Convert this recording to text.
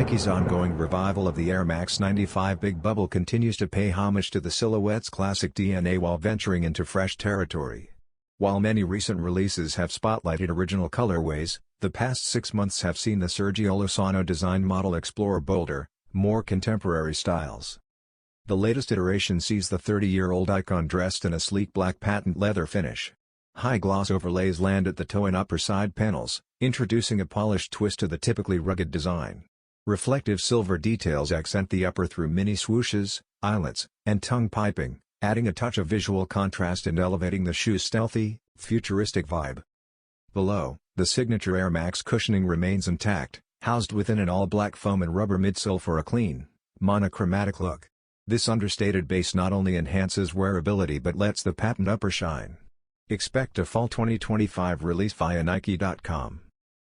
Nike's ongoing revival of the Air Max 95 Big Bubble continues to pay homage to the silhouette's classic DNA while venturing into fresh territory. While many recent releases have spotlighted original colorways, the past 6 months have seen the Sergio Lozano-designed model explore bolder, more contemporary styles. The latest iteration sees the 30-year-old icon dressed in a sleek black patent leather finish. High-gloss overlays land at the toe and upper side panels, introducing a polished twist to the typically rugged design. Reflective silver details accent the upper through mini swooshes, eyelets, and tongue piping, adding a touch of visual contrast and elevating the shoe's stealthy, futuristic vibe. Below, the signature Air Max cushioning remains intact, housed within an all-black foam and rubber midsole for a clean, monochromatic look. This understated base not only enhances wearability but lets the patent upper shine. Expect a fall 2025 release via Nike.com.